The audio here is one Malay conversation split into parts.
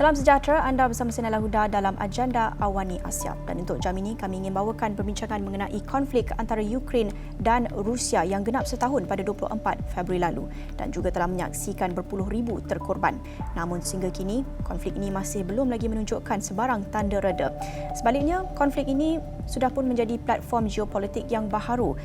Salam sejahtera, anda bersama Sinar Huda dalam Agenda Awani Asia. Dan untuk jam ini, kami ingin bawakan perbincangan mengenai konflik antara Ukraine dan Rusia yang genap setahun pada 24 Februari lalu dan juga telah menyaksikan berpuluh ribu terkorban. Namun sehingga kini, konflik ini masih belum lagi menunjukkan sebarang tanda reda. Sebaliknya, konflik ini sudah pun menjadi platform geopolitik yang baharu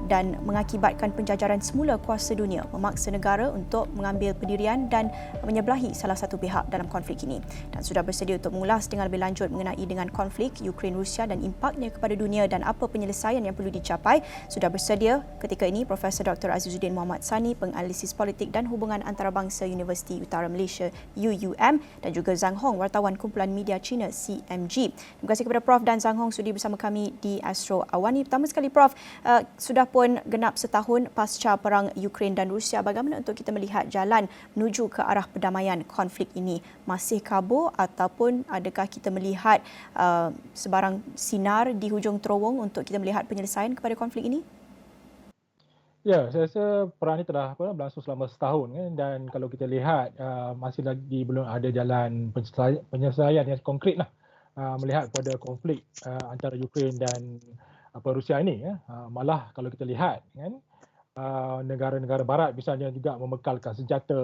dan mengakibatkan penjajaran semula kuasa dunia memaksa negara untuk mengambil pendirian dan menyebelahi salah satu pihak dalam konflik ini. Dan sudah bersedia untuk mengulas dengan lebih lanjut mengenai dengan konflik Ukraine-Rusia dan impaknya kepada dunia dan apa penyelesaian yang perlu dicapai. Sudah bersedia ketika ini Profesor Dr. Azizuddin Mohamed Sani, penganalisis politik dan hubungan antarabangsa Universiti Utara Malaysia UUM, dan juga Zhang Hong, wartawan kumpulan media China CMG. Terima kasih kepada Prof dan Zhang Hong sudi bersama kami di Astro Awani. Pertama sekali Prof, sudah pun genap setahun pasca perang Ukraine dan Rusia, bagaimana untuk kita melihat jalan menuju ke arah perdamaian konflik ini? Masih kabur ataupun adakah kita melihat sebarang sinar di hujung terowong untuk kita melihat penyelesaian kepada konflik ini? Ya, saya rasa perang ini telah berlangsung selama setahun kan, dan kalau kita lihat masih lagi belum ada jalan penyelesaian yang konkret lah melihat pada konflik antara Ukraine dan Rusia ini. Malah kalau kita lihat kan, negara-negara barat misalnya juga memekalkan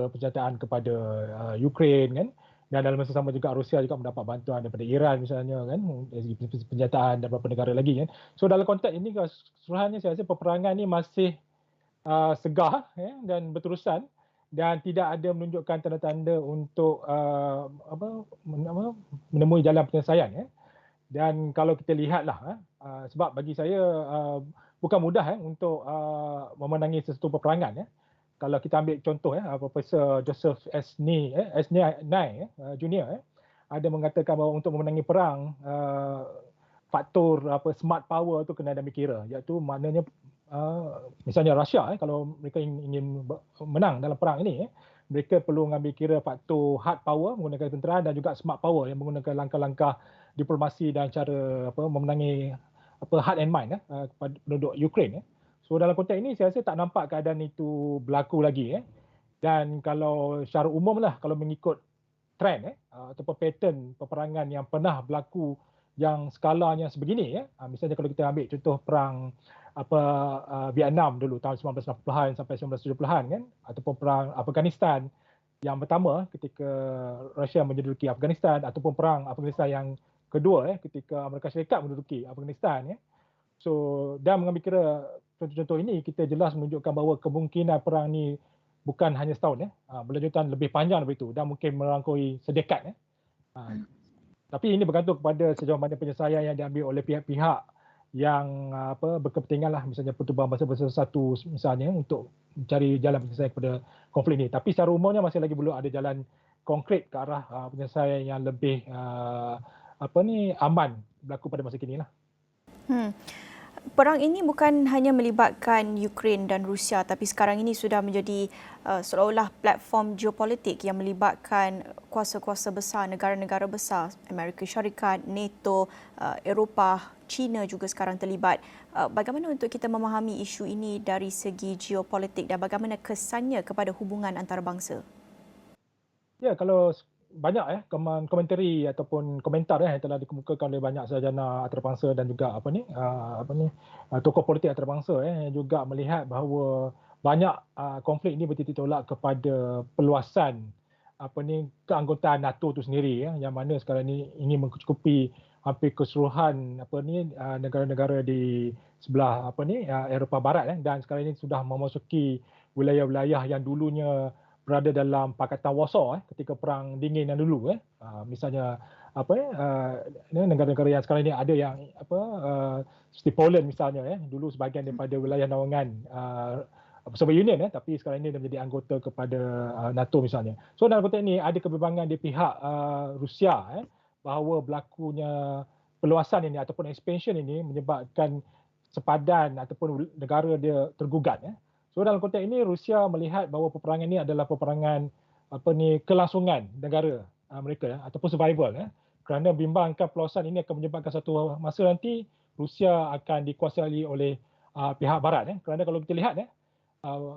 persenjataan kepada Ukraine kan, dan dalam masa sama juga Rusia juga mendapat bantuan daripada Iran misalnya kan, dari segi persenjataan dan beberapa negara lagi kan. So dalam konteks ini keseluruhannya saya rasa peperangan ini masih segar dan berterusan dan tidak ada menunjukkan tanda-tanda untuk menemui jalan penyelesaian. Dan kalau kita lihatlah, sebab bagi saya bukan mudah untuk memenangi sesuatu peperangan. Kalau kita ambil contoh, Profesor Joseph S. Nye Junior ada mengatakan bahawa untuk memenangi perang, faktor smart power tu kena ada kira, iaitu maknanya misalnya Rusia, kalau mereka ingin menang dalam perang ini, mereka perlu mengambil kira faktor hard power menggunakan tentera dan juga smart power yang menggunakan langkah-langkah diplomasi dan cara memenangi heart and mind kepada penduduk Ukraine. So dalam konteks ini saya rasa tak nampak keadaan itu berlaku lagi. Dan kalau secara umum lah, kalau mengikut trend ataupun pattern peperangan yang pernah berlaku yang skalanya sebegini, misalnya kalau kita ambil contoh perang Vietnam dulu tahun 1960-an sampai 1970-an kan, ataupun perang Afghanistan yang pertama ketika Rusia menduduki Afghanistan, ataupun perang Afghanistan yang kedua ketika Amerika Syarikat menduduki Afghanistan. So dan mengambil kira contoh-contoh ini, kita jelas menunjukkan bahawa kemungkinan perang ni bukan hanya setahun, berlanjutan lebih panjang daripada itu dan mungkin merangkui sedekad. Tapi ini bergantung kepada sejauh mana penyelesaian yang diambil oleh pihak-pihak yang berkepentingan lah, misalnya Pertubuhan Bangsa Bersatu misalnya, untuk mencari jalan penyelesaian kepada konflik ini. Tapi secara umumnya masih lagi belum ada jalan konkret ke arah penyelesaian yang lebih aman berlaku pada masa kini lah. Perang ini bukan hanya melibatkan Ukraine dan Rusia, tapi sekarang ini sudah menjadi seolah-olah platform geopolitik yang melibatkan kuasa-kuasa besar, negara-negara besar, Amerika Syarikat, NATO, Eropah, China juga sekarang terlibat. Bagaimana untuk kita memahami isu ini dari segi geopolitik dan bagaimana kesannya kepada hubungan antarabangsa? Ya, kalau banyak komentari ataupun komentar yang telah dikemukakan oleh banyak sarjana antarabangsa dan juga tokoh politik antarabangsa yang juga melihat bahawa banyak konflik ini bertitik tolak kepada peluasan keanggotaan NATO itu sendiri, yang mana sekarang ini ingin mencukupi hampir keseluruhan negara-negara di sebelah Eropah Barat, dan sekarang ini sudah memasuki wilayah-wilayah yang dulunya berada dalam Pakatan Warsaw ketika perang dingin yang dulu. Misalnya negara-negara yang sekarang ini ada yang seperti Poland misalnya, dulu sebahagian daripada wilayah naungan Soviet Union, tapi sekarang ini dah menjadi anggota kepada NATO misalnya. So dalam konteks ini ada kebimbangan di pihak Rusia bahawa berlakunya peluasan ini ataupun expansion ini menyebabkan sepadan ataupun negara dia tergugat. So dalam konteks ini Rusia melihat bahawa peperangan ini adalah peperangan kelangsungan negara mereka ataupun survival, kerana bimbangkan peluasan ini akan menyebabkan satu masa nanti Rusia akan dikuasai oleh pihak barat. Kerana kalau kita lihat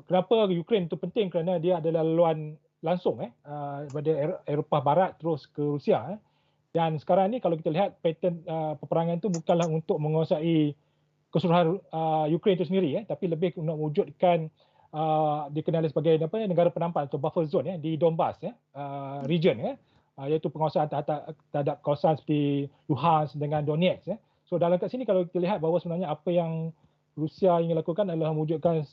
kenapa Ukraine itu penting, kerana dia adalah laluan langsung daripada Eropah Barat terus ke Rusia. Dan sekarang ni kalau kita lihat pattern peperangan itu bukanlah untuk menguasai keseluruhan Ukraine itu sendiri, tapi lebih untuk mewujudkan dikenali sebagai negara penampan atau buffer zone di Donbas region, iaitu penguasaan terhadap kawasan seperti Luhansk dengan Donetsk. So dalam kat sini kalau kita lihat bahawa sebenarnya apa yang Rusia ingin lakukan adalah mewujudkan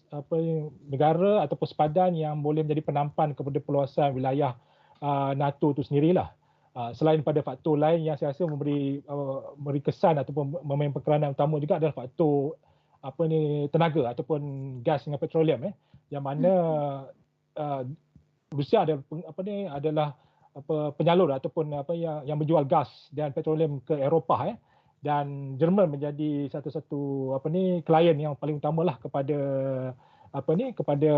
negara ataupun sepadan yang boleh menjadi penampan kepada perluasan wilayah NATO itu sendirilah. Selain pada faktor lain yang saya rasa memberi kesan ataupun memain peranan utama juga adalah faktor tenaga ataupun gas dengan petroleum, yang mana Rusia adalah penyalur ataupun yang menjual gas dan petroleum ke Eropah, dan Jerman menjadi satu-satu klien yang paling utamalah kepada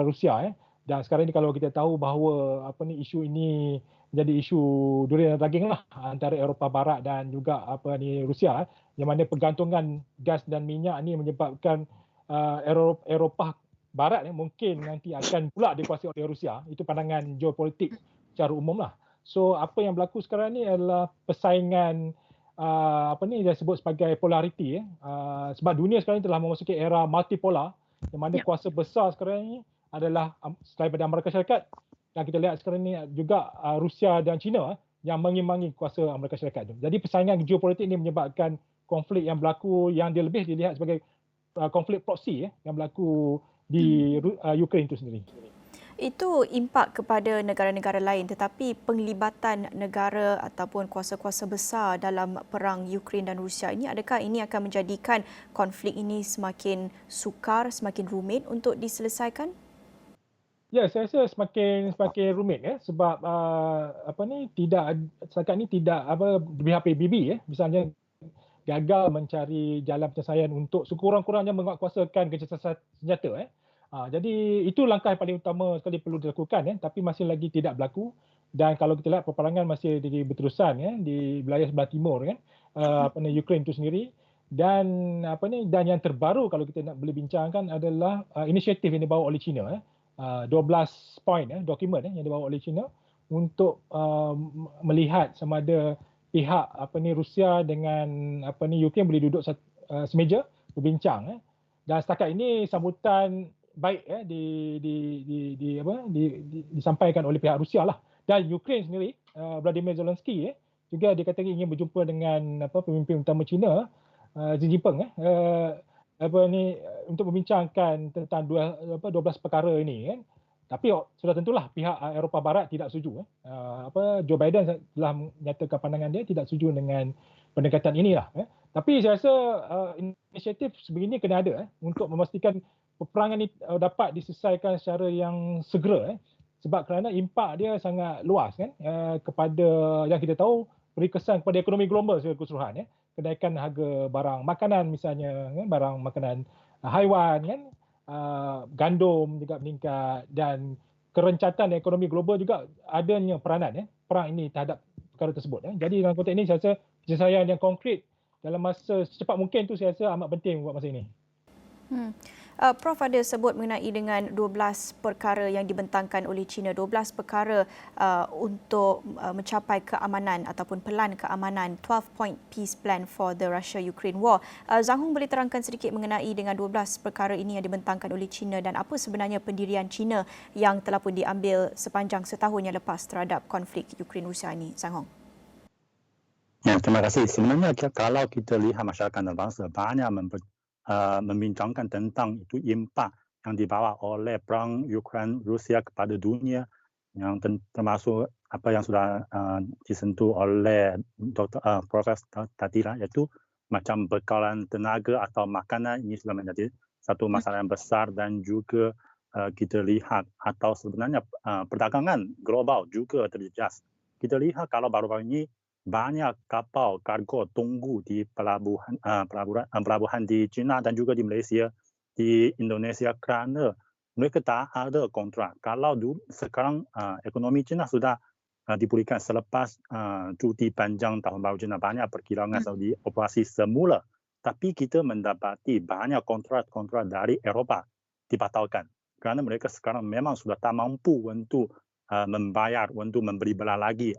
Rusia. Dan sekarang ni kalau kita tahu bahawa isu ini menjadi isu duri dan daging lah antara Eropah Barat dan juga Rusia, yang mana pergantungan gas dan minyak ni menyebabkan Eropah Barat mungkin nanti akan pula dikuasai oleh Rusia. Itu pandangan geopolitik secara umum lah. So apa yang berlaku sekarang ni adalah persaingan yang disebut sebagai polariti, sebab dunia sekarang ni telah memasuki era multipolar, yang mana kuasa besar sekarang ni adalah selain daripada Amerika Syarikat, yang kita lihat sekarang ni juga Rusia dan China yang mengimbangi kuasa Amerika Syarikat itu. Jadi persaingan geopolitik ini menyebabkan konflik yang berlaku yang lebih dilihat sebagai konflik proksi yang berlaku di Ukraine itu sendiri. Itu impak kepada negara-negara lain, tetapi penglibatan negara ataupun kuasa-kuasa besar dalam perang Ukraine dan Rusia ini, adakah ini akan menjadikan konflik ini semakin sukar, semakin rumit untuk diselesaikan? Ya, saya rasa semakin rumit sebab setakat ni tidak pihak PBB misalnya gagal mencari jalan penyelesaian untuk sekurang-kurangnya menguatkuasakan gencatan senjata. Jadi itu langkah yang paling utama sekali perlu dilakukan, tapi masih lagi tidak berlaku. Dan kalau kita lihat peperangan masih berterusan di wilayah sebelah timur Ukraine itu sendiri. Dan dan yang terbaru kalau kita nak boleh bincangkan adalah inisiatif yang dibawa oleh China, 12 poin dokumen yang dibawa oleh China untuk melihat sama ada pihak Rusia dengan Ukraine boleh duduk semeja berbincang. Dan setakat ini sambutan baik disampaikan oleh pihak Rusia lah. Dan Ukraine sendiri, Vladimir Zelensky juga dikatakan ingin berjumpa dengan pemimpin utama China, Xi Jinping untuk membincangkan tentang 12 perkara ini. Tapi sudah tentulah pihak Eropah Barat tidak setuju. Joe Biden telah menyatakan pandangan dia tidak setuju dengan pendekatan inilah. Tapi saya rasa inisiatif sebegini kena ada untuk memastikan peperangan ini dapat diselesaikan secara yang segera, sebab kerana impak dia sangat luas kepada yang kita tahu beri kesan kepada ekonomi global secara keseluruhan. Kenaikan harga barang makanan misalnya, barang makanan haiwan, gandum juga meningkat, dan kerencatan ekonomi global juga adanya peranan perang ini terhadap perkara tersebut. Jadi dalam konteks ini saya rasa penyelesaian yang konkret dalam masa secepat mungkin tu saya rasa amat penting buat masa ini. Prof ada sebut mengenai dengan 12 perkara yang dibentangkan oleh China, 12 perkara untuk mencapai keamanan ataupun pelan keamanan, 12-point peace plan for the Russia-Ukraine war. Zhang Hong boleh terangkan sedikit mengenai dengan 12 perkara ini yang dibentangkan oleh China dan apa sebenarnya pendirian China yang telah pun diambil sepanjang setahun yang lepas terhadap konflik Ukraine-Rusia ini, Zhang Hong? Ya, terima kasih. Sebenarnya kalau kita lihat masyarakat dan bangsa banyak membincangkan tentang itu impak yang dibawa oleh perang Ukraine Rusia kepada dunia, yang termasuk apa yang sudah disentuh oleh Profesor tadi lah, iaitu macam bekalan tenaga atau makanan. Ini sudah menjadi satu masalah yang besar, dan juga kita lihat atau sebenarnya perdagangan global juga terjejas. Kita lihat kalau baru-baru ini banyak kapal kargo tunggu di pelabuhan di China dan juga di Malaysia, di Indonesia, kerana mereka tak ada kontrak. Kalau sekarang ekonomi China sudah dipulihkan selepas cuti panjang tahun baru China, banyak perkiraan di operasi semula, tapi kita mendapati banyak kontrak-kontrak dari Eropah dibatalkan kerana mereka sekarang memang sudah tak mampu untuk membayar untuk memberi belah lagi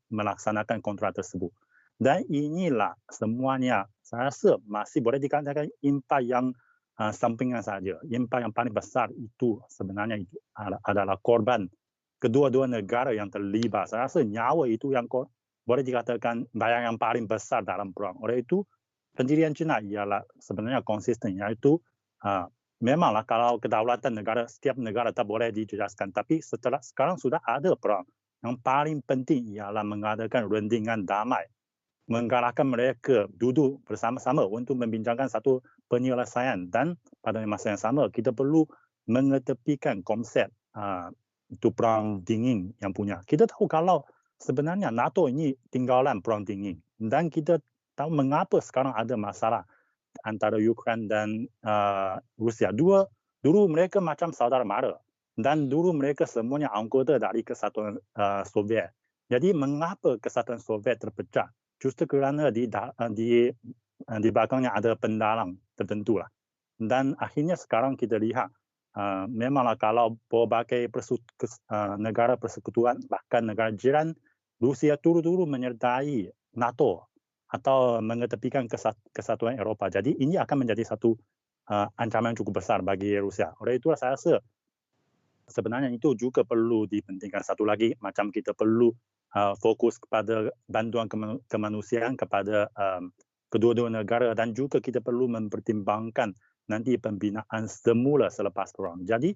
melaksanakan kontrak tersebut. Dan inilah semuanya saya rasa masih boleh dikatakan impak yang sampingan saja. Impak yang paling besar itu sebenarnya itu adalah korban kedua-dua negara yang terlibat. Saya rasa nyawa itu yang boleh dikatakan bayang yang paling besar dalam perang. Oleh itu, pendirian China ialah sebenarnya konsisten, iaitu memanglah kalau kedaulatan negara, setiap negara tak boleh dijejaskan. Tapi sekarang sudah ada perang. Yang paling penting ialah mengadakan rundingan damai. Menggalakkan mereka duduk bersama-sama untuk membincangkan satu penyelesaian. Dan pada masa yang sama, kita perlu mengetepikan konsep itu perang dingin yang punya. Kita tahu kalau sebenarnya NATO ini tinggalan perang dingin. Dan kita tahu mengapa sekarang ada masalah antara Ukraine dan Rusia. Dulu mereka macam saudara mara. Dan dulu mereka semuanya anggota dari Kesatuan Soviet. Jadi mengapa Kesatuan Soviet terpecah? Justru kerana di belakangnya ada pendalang tertentu lah. Dan akhirnya sekarang kita lihat memanglah kalau berbagai negara persekutuan, bahkan negara jiran, Rusia turut-turut menyertai NATO atau mengetepikan kesatuan Eropah. Jadi ini akan menjadi satu ancaman yang cukup besar bagi Rusia. Oleh itulah saya rasa sebenarnya itu juga perlu dipentingkan. Satu lagi, macam kita perlu fokus kepada bantuan kemanusiaan kepada kedua-dua negara, dan juga kita perlu mempertimbangkan nanti pembinaan semula selepas perang. Jadi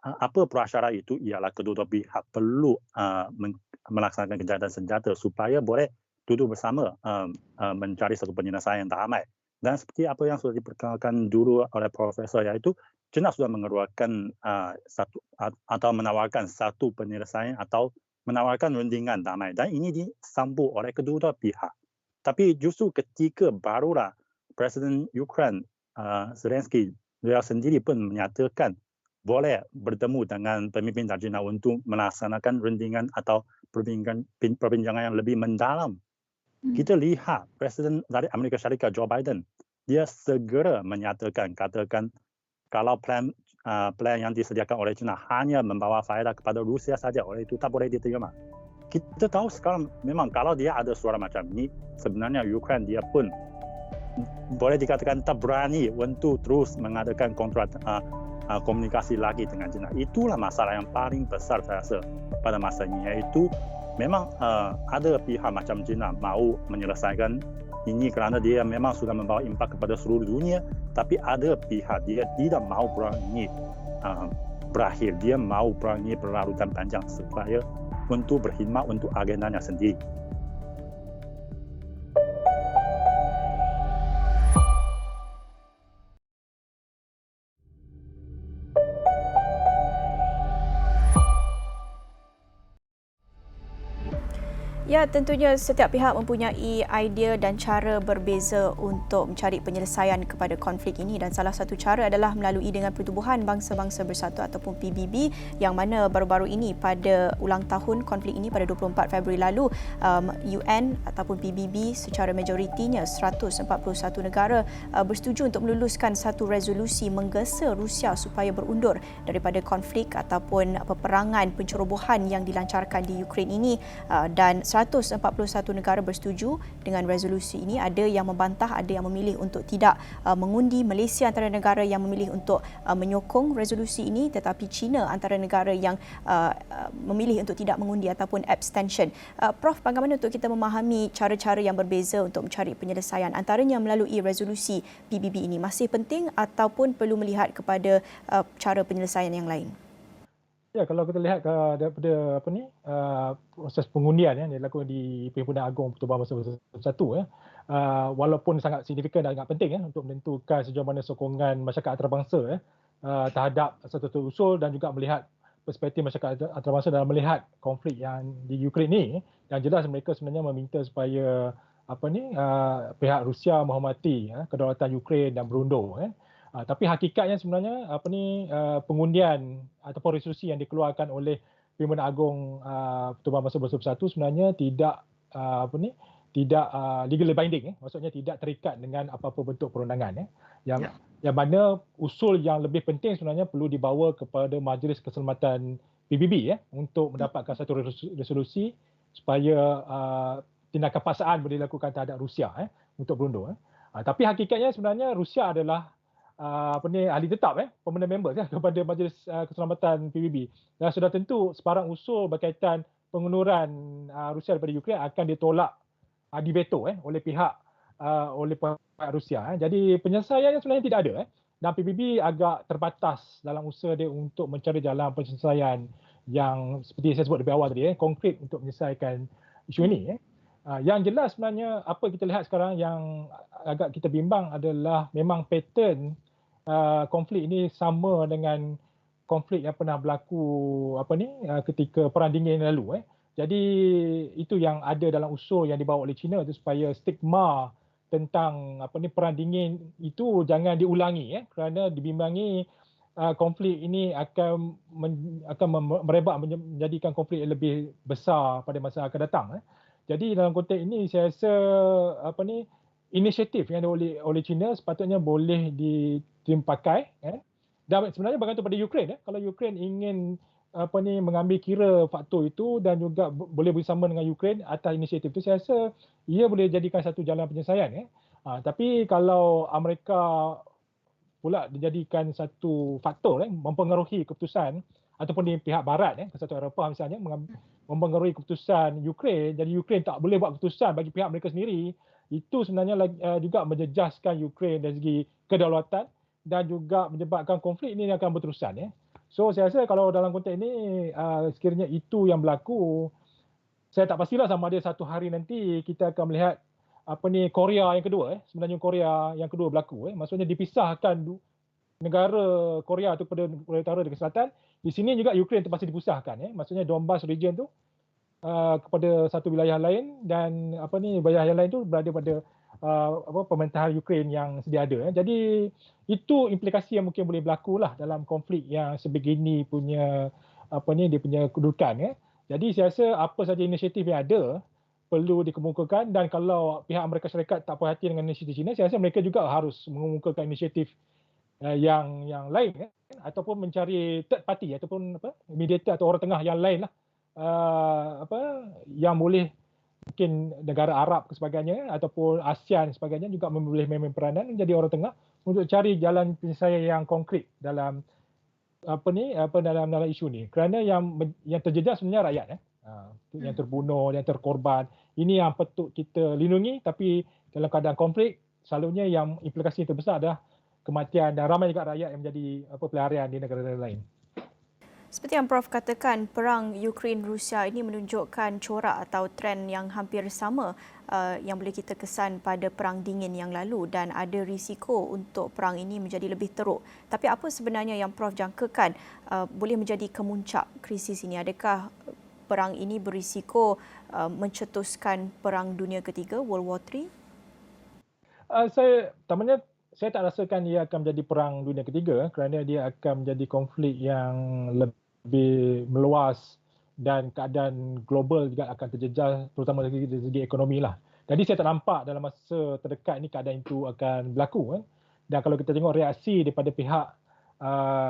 apa prasyarat itu ialah kedua-dua pihak perlu melaksanakan gencatan senjata supaya boleh duduk bersama mencari satu penyelesaian yang damai. Dan seperti apa yang sudah diperkenalkan dulu oleh Profesor, iaitu China sudah mengeluarkan atau menawarkan satu penyelesaian atau menawarkan rundingan damai, dan ini disambut oleh kedua pihak. Tapi justru ketika barulah Presiden Ukraine Zelensky beliau sendiri pun menyatakan boleh bertemu dengan pemimpin dari China untuk melaksanakan rundingan atau perbincangan yang lebih mendalam. Kita lihat Presiden dari Amerika Syarikat Joe Biden, dia segera katakan kalau plan yang disediakan oleh China hanya membawa faedah kepada Rusia saja, oleh itu tak boleh diterima. Kita tahu sekarang memang kalau dia ada suara macam ini, sebenarnya Ukraine dia pun boleh dikatakan tak berani untuk terus mengadakan komunikasi lagi dengan China. Itulah masalah yang paling besar saya rasa pada masa ini, yaitu memang ada pihak macam China mau menyelesaikan ini kerana dia memang sudah membawa impak kepada seluruh dunia, tapi ada pihak dia tidak mau perang ini berakhir. Dia mau perang ini berlarutan panjang supaya untuk berkhidmat untuk agendanya sendiri. Ya, tentunya setiap pihak mempunyai idea dan cara berbeza untuk mencari penyelesaian kepada konflik ini, dan salah satu cara adalah melalui dengan Pertubuhan Bangsa-Bangsa Bersatu ataupun PBB, yang mana baru-baru ini pada ulang tahun konflik ini pada 24 Februari lalu, UN ataupun PBB secara majoritinya 141 negara bersetuju untuk meluluskan satu resolusi menggesa Rusia supaya berundur daripada konflik ataupun peperangan pencerobohan yang dilancarkan di Ukraine ini, dan 141 negara bersetuju dengan resolusi ini. Ada yang membantah, ada yang memilih untuk tidak mengundi. Malaysia antara negara yang memilih untuk menyokong resolusi ini, tetapi China antara negara yang memilih untuk tidak mengundi ataupun abstention. Prof, bagaimana untuk kita memahami cara-cara yang berbeza untuk mencari penyelesaian antaranya melalui resolusi PBB ini? Masih penting ataupun perlu melihat kepada cara penyelesaian yang lain? Ya, kalau kita lihat daripada proses pengundian yang dilakukan di Perhimpunan Agung Pertubuhan Bangsa Bersatu, walaupun sangat signifikan dan sangat penting untuk menentukan sejauh mana sokongan masyarakat antarabangsa terhadap satu usul, dan juga melihat perspektif masyarakat antarabangsa dalam melihat konflik yang di Ukraine ini, yang jelas mereka sebenarnya meminta supaya pihak Rusia menghormati kedaulatan Ukraine dan berundur. Tapi hakikatnya sebenarnya pengundian ataupun resolusi yang dikeluarkan oleh Perhimpunan Agung Pertubuhan Bangsa Bersatu sebenarnya tidak legally binding, maksudnya tidak terikat dengan apa-apa bentuk perundangan. Yang mana usul yang lebih penting sebenarnya perlu dibawa kepada Majlis Keselamatan PBB untuk mendapatkan satu resolusi supaya tindakan paksaan boleh dilakukan terhadap Rusia untuk berundur. Tapi hakikatnya sebenarnya Rusia adalah ahli tetap permanent member kepada Majlis Keselamatan PBB, dan sudah tentu sebarang usul berkaitan pengunduran Rusia daripada Ukraine akan ditolak, diveto oleh pihak Rusia. Jadi penyelesaiannya sebenarnya tidak ada dan PBB agak terbatas dalam usaha dia untuk mencari jalan penyelesaian yang seperti saya sebut lebih awal tadi konkret untuk menyelesaikan isu ini. Yang jelas sebenarnya apa kita lihat sekarang yang agak kita bimbang adalah memang pattern konflik ini sama dengan konflik yang pernah berlaku ketika Perang Dingin lalu. Jadi itu yang ada dalam usul yang dibawa oleh China itu supaya stigma tentang Perang Dingin itu jangan diulangi kerana dibimbangi konflik ini akan merebak menjadikan konflik yang lebih besar pada masa akan datang. Jadi dalam konteks ini saya rasa inisiatif yang oleh China sepatutnya boleh ditimpakai dan sebenarnya bergantung pada Ukraine. Kalau Ukraine ingin mengambil kira faktor itu dan juga boleh bersama dengan Ukraine atas inisiatif itu, saya rasa ia boleh jadikan satu jalan penyelesaian. Tapi kalau Amerika pula dijadikan satu faktor mempengaruhi keputusan ataupun di pihak barat Kesatuan Eropah misalnya mempengaruhi keputusan Ukraine, jadi Ukraine tak boleh buat keputusan bagi pihak mereka sendiri, itu sebenarnya juga menjejaskan Ukraine dari segi kedaulatan dan juga menyebabkan konflik ini akan berterusan. So saya rasa kalau dalam konteks ini sekiranya itu yang berlaku, saya tak pastilah sama ada satu hari nanti kita akan melihat Korea yang kedua sebenarnya Korea yang kedua berlaku. Maksudnya dipisahkan negara Korea itu kepada Korea Utara dan Selatan. Di sini juga Ukraine terpaksa dipusahkan. Maksudnya Donbas region tu kepada satu wilayah lain dan wilayah yang lain tu berada pada pemerintahan Ukraine yang sedia ada. Jadi itu implikasi yang mungkin boleh berlaku lah dalam konflik yang sebegini punya dia punya kedudukan. Jadi saya rasa apa saja inisiatif yang ada perlu dikemukakan, dan kalau pihak Amerika Syarikat tak puas hati dengan inisiatif China, saya rasa mereka juga harus mengemukakan inisiatif yang lain ataupun mencari third party ataupun mediator atau orang tengah yang lain lah yang boleh, mungkin negara Arab dan sebagainya ataupun ASEAN sebagainya juga boleh main peranan menjadi orang tengah untuk cari jalan penyelesaian yang konkret dalam dalam isu ni, kerana yang terjejas sebenarnya rakyat yang terbunuh, yang terkorban. Ini yang patut kita lindungi, tapi dalam keadaan konflik selalunya yang implikasi terbesar adalah kematian dan ramai juga rakyat yang menjadi pelarian di negara-negara lain. Seperti yang Prof katakan, perang Ukraine-Rusia ini menunjukkan corak atau trend yang hampir sama yang boleh kita kesan pada Perang Dingin yang lalu, dan ada risiko untuk perang ini menjadi lebih teruk. Tapi apa sebenarnya yang Prof jangkakan boleh menjadi kemuncak krisis ini? Adakah perang ini berisiko mencetuskan Perang Dunia Ketiga, World War III? Saya tak rasakan ia akan menjadi Perang Dunia Ketiga kerana dia akan menjadi konflik yang lebih meluas dan keadaan global juga akan terjejas, terutama dari segi ekonomi lah. Jadi saya tak nampak dalam masa terdekat ini keadaan itu akan berlaku. Dan kalau kita tengok reaksi daripada pihak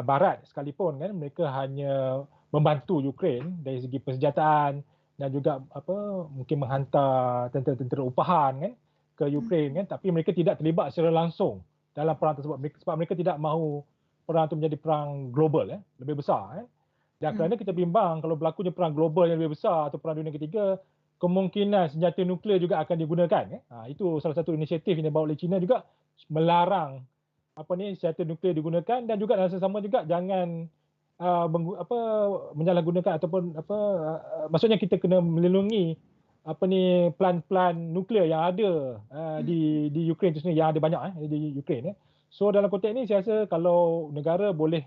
Barat sekalipun, mereka hanya membantu Ukraine dari segi persenjataan dan juga mungkin menghantar tentera-tentera upahan ke Ukraine, tapi mereka tidak terlibat secara langsung dalam perang tersebut sebab mereka tidak mahu perang itu menjadi perang global lebih besar. Dan kerana kita bimbang kalau berlakunya perang global yang lebih besar atau Perang Dunia Ketiga, kemungkinan senjata nuklear juga akan digunakan. Itu salah satu inisiatif yang dibawa oleh China juga, melarang senjata nuklear digunakan, dan juga rasa sama juga jangan menyalahgunakan ataupun maksudnya kita kena melindungi plan-plan nuklear yang ada di Ukraine itu sendiri, yang ada banyak di Ukraine. So dalam konteks ini saya rasa kalau negara boleh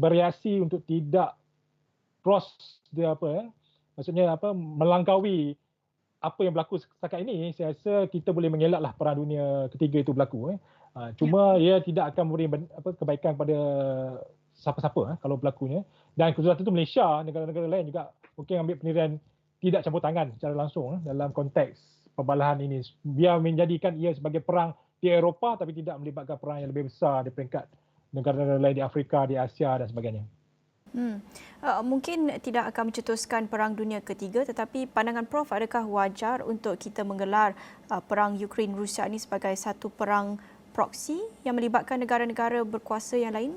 bereaksi untuk tidak cross dia maksudnya melangkaui apa yang berlaku setakat ini, saya rasa kita boleh mengelaklah Perang Dunia Ketiga itu berlaku. Cuma ia tidak akan memberi kebaikan pada siapa-siapa kalau berlakunya. Dan kesulitan itu Malaysia, negara-negara lain juga mungkin ambil pendirian tidak campur tangan secara langsung dalam konteks perbalahan ini. Biar menjadikan ia sebagai perang di Eropah tapi tidak melibatkan perang yang lebih besar di peringkat negara-negara lain di Afrika, di Asia dan sebagainya. Mungkin tidak akan mencetuskan Perang Dunia Ketiga, tetapi pandangan Prof, adakah wajar untuk kita menggelar Perang Ukraine-Rusia ini sebagai satu perang proksi yang melibatkan negara-negara berkuasa yang lain?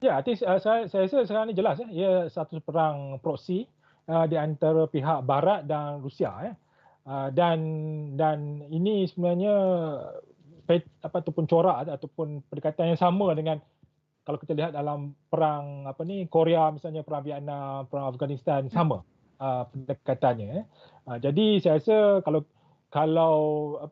Ya, saya rasa sekarang ni jelas ia satu perang proksi di antara pihak Barat dan Rusia dan ini sebenarnya ataupun corak ataupun pendekatan yang sama dengan kalau kita lihat dalam perang Korea misalnya, perang Vietnam, perang Afghanistan, sama pendekatannya. Jadi saya rasa kalau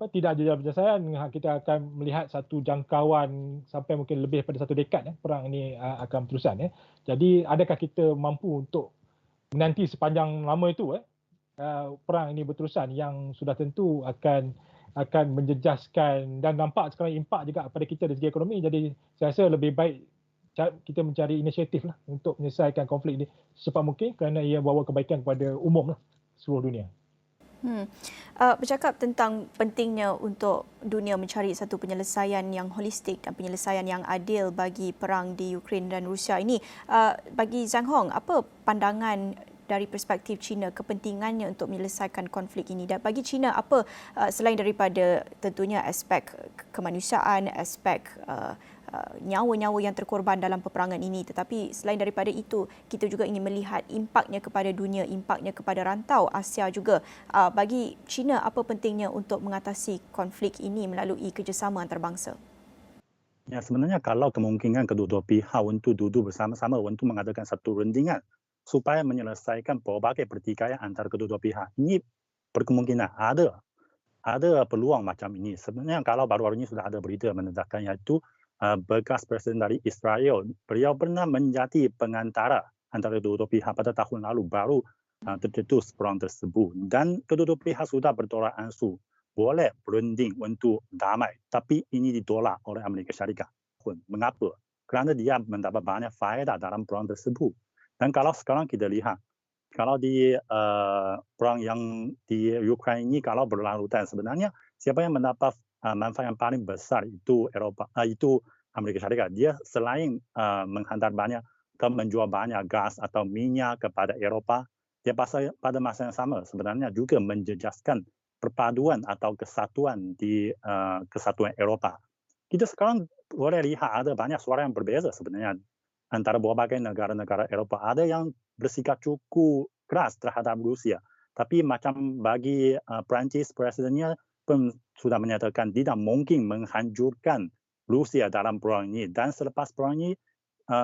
tidak ada penyelesaian, kita akan melihat satu jangkauan sampai mungkin lebih pada satu dekad perang ini akan berterusan. Jadi adakah kita mampu untuk menanti sepanjang lama itu perang ini berterusan yang sudah tentu akan menjejaskan dan nampak sekarang impak juga pada kita dari segi ekonomi. Jadi saya rasa lebih baik kita mencari inisiatif untuk menyelesaikan konflik ini secepat mungkin kerana ia bawa kebaikan kepada umum seluruh dunia. Bercakap tentang pentingnya untuk dunia mencari satu penyelesaian yang holistik dan penyelesaian yang adil bagi perang di Ukraine dan Rusia ini, bagi Zhang Hong, apa pandangan dari perspektif China kepentingannya untuk menyelesaikan konflik ini, dan bagi China apa selain daripada tentunya aspek kemanusiaan, aspek nyawa-nyawa yang terkorban dalam peperangan ini, tetapi selain daripada itu kita juga ingin melihat impaknya kepada dunia, impaknya kepada rantau Asia juga. Bagi China apa pentingnya untuk mengatasi konflik ini melalui kerjasama antarabangsa? Ya, sebenarnya kalau kemungkinan kedua-dua pihak untuk duduk bersama-sama untuk mengadakan satu rundingan supaya menyelesaikan berbagai pertikaian antara kedua-dua pihak, ini berkemungkinan ada peluang macam ini. Sebenarnya kalau baru-baru ini sudah ada berita menandakan iaitu bekas Presiden dari Israel, beliau pernah menjadi pengantara antara kedua-dua pihak pada tahun lalu, baru tercetus perang tersebut. Dan kedua-dua pihak sudah bertolak ansur boleh berunding untuk damai, tapi ini ditolak oleh Amerika Syarikat. Mengapa? Kerana dia mendapat banyak faedah dalam perang tersebut. Dan kalau sekarang kita lihat, kalau di perang yang di Ukraina ini kalau berlarutan, sebenarnya siapa yang mendapat manfaat yang paling besar itu itu Amerika Syarikat. Dia selain menghantar banyak atau menjual banyak gas atau minyak kepada Eropa, dia pada masa yang sama sebenarnya juga menjejaskan perpaduan atau kesatuan di kesatuan Eropa. Kita sekarang boleh lihat ada banyak suara yang berbeza sebenarnya antara berbagai negara-negara Eropa. Ada yang bersikap cukup keras terhadap Rusia, tapi macam bagi Perancis, presidennya pun sudah menyatakan tidak mungkin menghancurkan Rusia dalam perang ini, dan selepas perang ini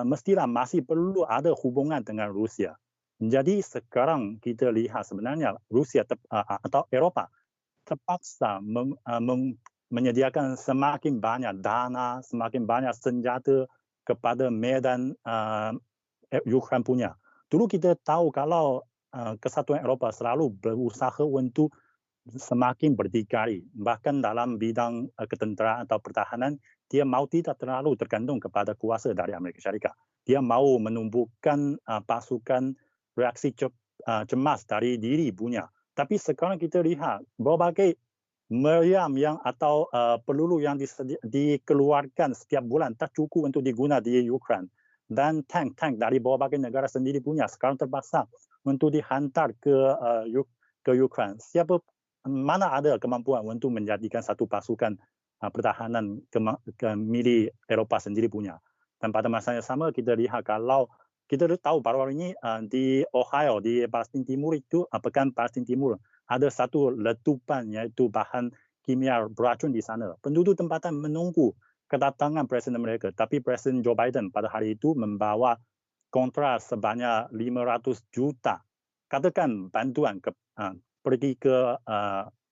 mestilah masih perlu ada hubungan dengan Rusia. Jadi sekarang kita lihat sebenarnya Rusia atau Eropa terpaksa menyediakan semakin banyak dana, semakin banyak senjata kepada medan Ukraina punya. Dulu kita tahu kalau kesatuan Eropa selalu berusaha untuk semakin berdikari, bahkan dalam bidang ketenteraan atau pertahanan, dia mau tidak terlalu tergantung kepada kuasa dari Amerika Syarikat. Dia mau menumbuhkan pasukan reaksi cemas dari diri punya. Tapi sekarang kita lihat berbagai meriam atau peluru yang dikeluarkan setiap bulan tak cukup untuk digunakan di Ukraina. Dan tank dari berbagai negara sendiri punya sekarang terpaksa untuk dihantar ke Ukraina. Mana ada kemampuan untuk menjadikan satu pasukan pertahanan milik Eropa sendiri punya. Dan pada masa yang sama kita lihat kalau kita tahu baru-baru ini di Ohio, di Palestin Timur itu, pekan Palestin Timur, ada satu letupan yaitu bahan kimia beracun di sana. Penduduk tempatan menunggu kedatangan Presiden mereka, tapi Presiden Joe Biden pada hari itu membawa kontrak sebanyak 500 juta. Katakan bantuan pergi ke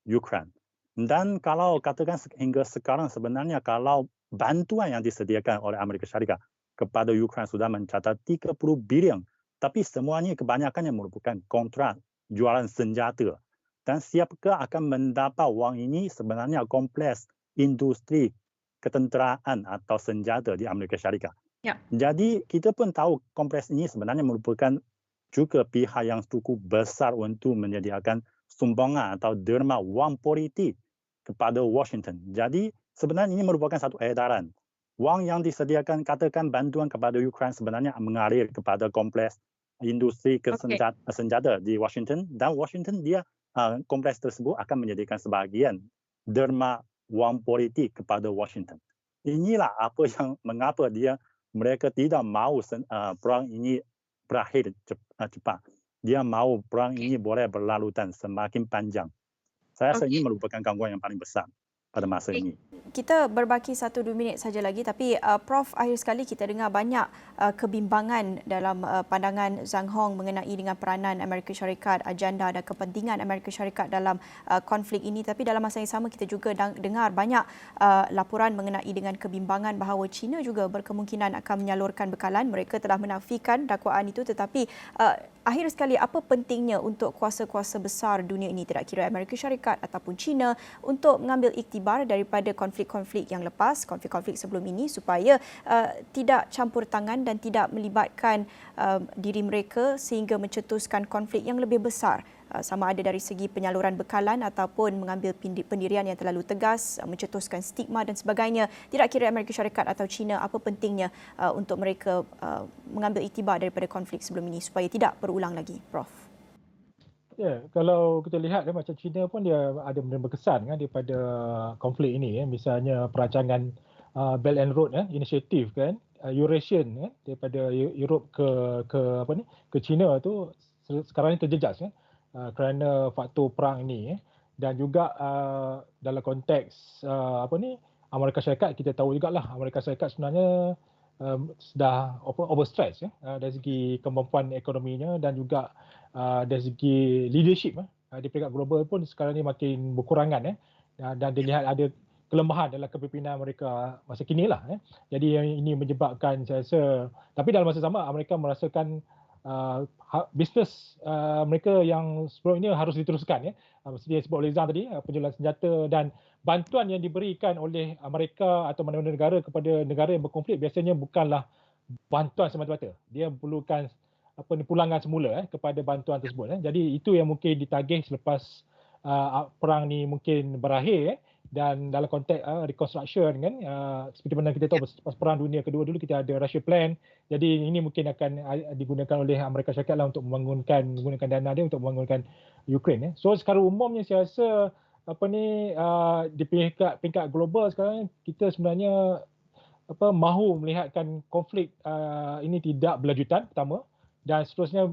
Ukraina. Dan kalau katakan hingga sekarang sebenarnya kalau bantuan yang disediakan oleh Amerika Syarikat kepada Ukraina sudah mencatat 30 bilion. Tapi semuanya kebanyakannya merupakan kontrak jualan senjata. Dan siapakah akan mendapat wang ini sebenarnya kompleks industri ketenteraan atau senjata di Amerika Syarikat. Ya. Jadi kita pun tahu kompleks ini sebenarnya merupakan juga pihak yang cukup besar untuk menyediakan sumbangan atau derma wang politik kepada Washington. Jadi sebenarnya ini merupakan satu edaran. wang yang disediakan katakan bantuan kepada Ukraine sebenarnya mengalir kepada kompleks industri senjata di Washington, dan Washington dia kompleks tersebut akan menyediakan sebahagian derma wang politik kepada Washington. Inilah apa yang mengapa mereka tidak mahu perang ini berakhir cepat. Dia mahu perang ini boleh berlarutan semakin panjang. Saya rasa ini merupakan gangguan yang paling besar pada masa ini. Kita berbaki 1-2 minit saja lagi, tapi Prof, akhir sekali kita dengar banyak kebimbangan dalam pandangan Zhang Hong mengenai dengan peranan Amerika Syarikat, agenda dan kepentingan Amerika Syarikat dalam konflik ini. Tapi dalam masa yang sama kita juga dengar banyak laporan mengenai dengan kebimbangan bahawa China juga berkemungkinan akan menyalurkan bekalan. Mereka telah menafikan dakwaan itu, tetapi akhir sekali apa pentingnya untuk kuasa-kuasa besar dunia ini, tidak kira Amerika Syarikat ataupun China, untuk mengambil iktibar daripada konflik-konflik yang lepas, konflik-konflik sebelum ini, supaya tidak campur tangan dan tidak melibatkan diri mereka sehingga mencetuskan konflik yang lebih besar, sama ada dari segi penyaluran bekalan ataupun mengambil pendirian yang terlalu tegas, mencetuskan stigma dan sebagainya. Tidak kira Amerika Syarikat atau China, apa pentingnya untuk mereka mengambil iktibar daripada konflik sebelum ini supaya tidak berulang lagi, Prof? Ya, kalau kita lihat macam China pun dia ada benda berkesan kan daripada konflik ini, misalnya perancangan Belt and Road inisiatif kan, Eurasian daripada Europe ke China tu sekarang ni terjejas kerana faktor perang ini, dan juga dalam konteks Amerika Syarikat, kita tahu jugalah Amerika Syarikat sebenarnya sudah overstress dari segi kemampuan ekonominya dan juga dari segi leadership di peringkat global pun sekarang ni makin berkurangan dan dilihat ada kelemahan dalam kepimpinan mereka masa kini lah. Jadi ini menyebabkan, saya rasa, tapi dalam masa sama Amerika merasakan bisnes mereka yang sebelum ini harus diteruskan. Seperti yang disebut oleh Zhang tadi, penjualan senjata dan bantuan yang diberikan oleh Amerika atau mana-mana negara kepada negara yang berkonflik biasanya bukanlah bantuan semata-mata. Dia perlukan pulangan semula kepada bantuan tersebut. Jadi itu yang mungkin ditagih selepas perang ni mungkin berakhir, dan dalam konteks reconstruction kan, seperti mana kita tahu selepas perang dunia kedua dulu kita ada Russia Plan. Jadi ini mungkin akan digunakan oleh Amerika Syarikat lah untuk menggunakan dana dia untuk membangunkan Ukraine. So secara umumnya saya rasa di peringkat global sekarang kita sebenarnya mahu melihatkan konflik ini tidak berlanjutan pertama, dan seterusnya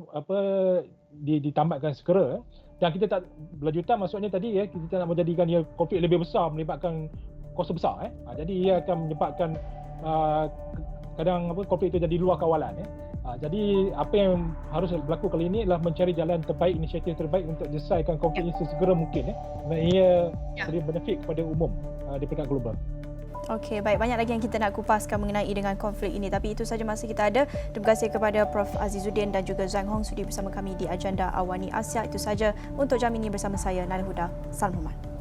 ditamatkan segera. Dan kita tak berlanjutan maksudnya tadi kita nak menjadikan ia konflik lebih besar, melibatkan kuasa besar. Jadi ia akan menyebabkan kadang konflik itu jadi luar kawalan. Jadi apa yang harus berlaku kali ini adalah mencari jalan terbaik, inisiatif terbaik untuk selesaikan konflik ini sesegera mungkin. Dan ia beri benefit kepada umum di peringkat global. Okey, baik. Banyak lagi yang kita nak kupaskan mengenai dengan konflik ini. Tapi itu saja masa kita ada. Terima kasih kepada Prof. Azizuddin dan juga Zhang Hong sudi bersama kami di agenda Awani Asia. Itu saja untuk jam ini bersama saya, Nal Huda. Salam hormat.